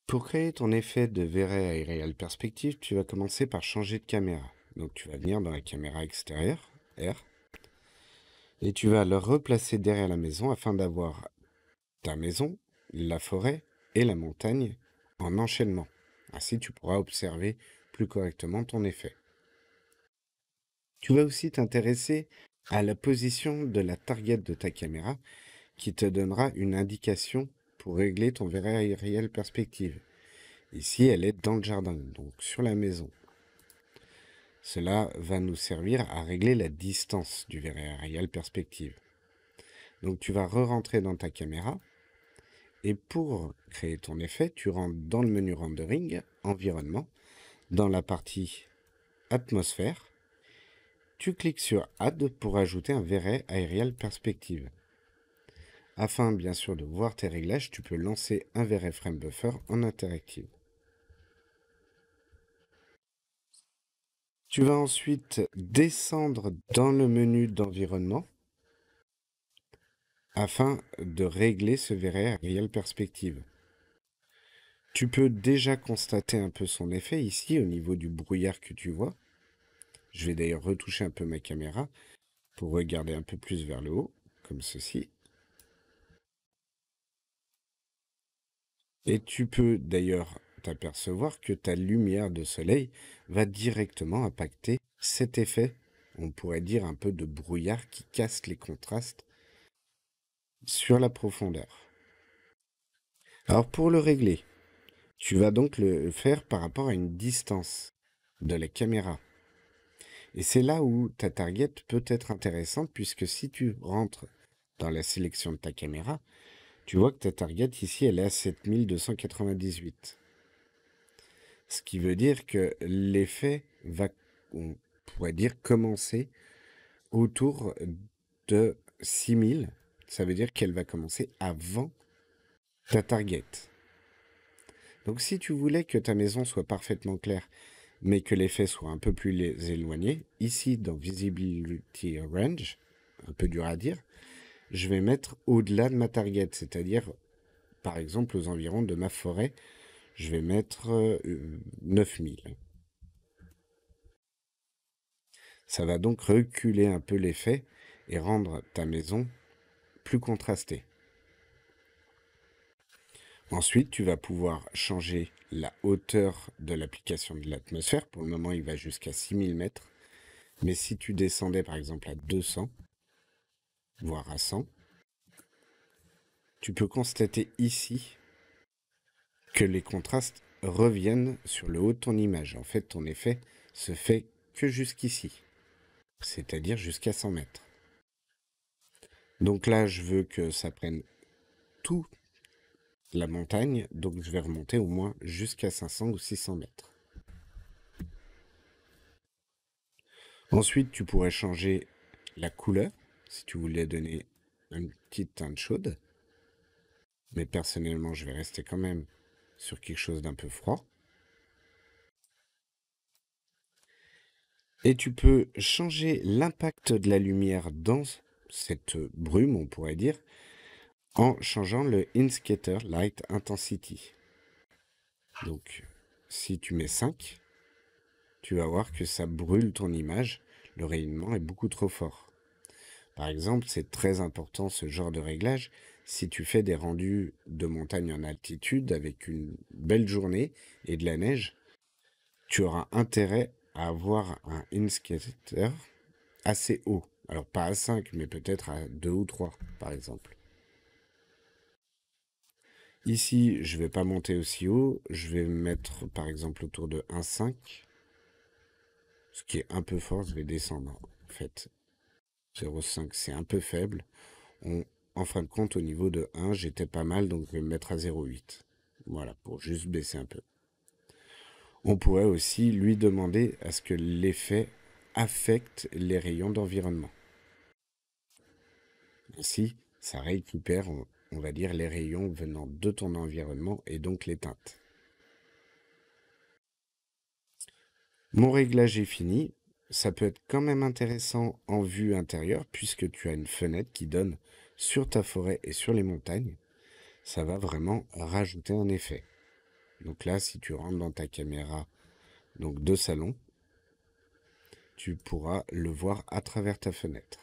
Pour créer ton effet de vraie réelle perspective, tu vas commencer par changer de caméra. Donc tu vas venir dans la caméra extérieure, R, et tu vas le replacer derrière la maison afin d'avoir ta maison, la forêt et la montagne en enchaînement. Ainsi tu pourras observer plus correctement ton effet. Tu vas aussi t'intéresser à la position de la target de ta caméra qui te donnera une indication pour régler ton vraie réelle perspective. Ici, elle est dans le jardin, donc sur la maison. Cela va nous servir à régler la distance du verre réel perspective. Donc tu vas re-rentrer dans ta caméra et pour créer ton effet, tu rentres dans le menu rendering, environnement, dans la partie atmosphère. Tu cliques sur Add pour ajouter un verre aérial perspective. Afin bien sûr de voir tes réglages, tu peux lancer un verre frame buffer en interactive. Tu vas ensuite descendre dans le menu d'environnement afin de régler ce verre réel perspective. Tu peux déjà constater un peu son effet ici au niveau du brouillard que tu vois. Je vais d'ailleurs retoucher un peu ma caméra pour regarder un peu plus vers le haut, comme ceci. Et tu peux d'ailleurs t'apercevoir que ta lumière de soleil va directement impacter cet effet, on pourrait dire un peu de brouillard qui casse les contrastes sur la profondeur. Alors pour le régler, tu vas donc le faire par rapport à une distance de la caméra. Et c'est là où ta target peut être intéressante puisque si tu rentres dans la sélection de ta caméra, tu vois que ta target ici, elle est à 7298. Ce qui veut dire que l'effet va, on pourrait dire, commencer autour de 6000. Ça veut dire qu'elle va commencer avant ta target. Donc si tu voulais que ta maison soit parfaitement claire, mais que l'effet soit un peu plus éloigné, ici dans Visibility Range, un peu dur à dire, je vais mettre au-delà de ma target, c'est-à-dire par exemple aux environs de ma forêt, je vais mettre 9000. Ça va donc reculer un peu l'effet et rendre ta maison plus contrastée. Ensuite, tu vas pouvoir changer la hauteur de l'application de l'atmosphère. Pour le moment, il va jusqu'à 6000 mètres. Mais si tu descendais par exemple à 200, voire à 100, tu peux constater ici que les contrastes reviennent sur le haut de ton image. En fait, ton effet se fait que jusqu'ici, c'est-à-dire jusqu'à 100 mètres. Donc là, je veux que ça prenne toute la montagne, donc je vais remonter au moins jusqu'à 500 ou 600 mètres. Ensuite, tu pourrais changer la couleur, si tu voulais donner une petite teinte chaude. Mais personnellement, je vais rester quand même sur quelque chose d'un peu froid. Et tu peux changer l'impact de la lumière dans cette brume, on pourrait dire, en changeant le Indicator Light Intensity. Donc, si tu mets 5, tu vas voir que ça brûle ton image. Le rayonnement est beaucoup trop fort. Par exemple, c'est très important ce genre de réglage. Si tu fais des rendus de montagne en altitude avec une belle journée et de la neige, tu auras intérêt à avoir un indicator assez haut. Alors pas à 5, mais peut-être à 2 ou 3, par exemple. Ici, je ne vais pas monter aussi haut. Je vais mettre, par exemple, autour de 1,5. Ce qui est un peu fort, je vais descendre. En fait, 0,5, c'est un peu faible. En fin de compte, au niveau de 1, j'étais pas mal, donc je vais me mettre à 0,8. Voilà, pour juste baisser un peu. On pourrait aussi lui demander à ce que l'effet affecte les rayons d'environnement. Ainsi, ça récupère, on va dire, les rayons venant de ton environnement et donc les teintes. Mon réglage est fini. Ça peut être quand même intéressant en vue intérieure puisque tu as une fenêtre qui donne sur ta forêt et sur les montagnes. Ça va vraiment rajouter un effet. Donc là, si tu rentres dans ta caméra donc de salon, tu pourras le voir à travers ta fenêtre.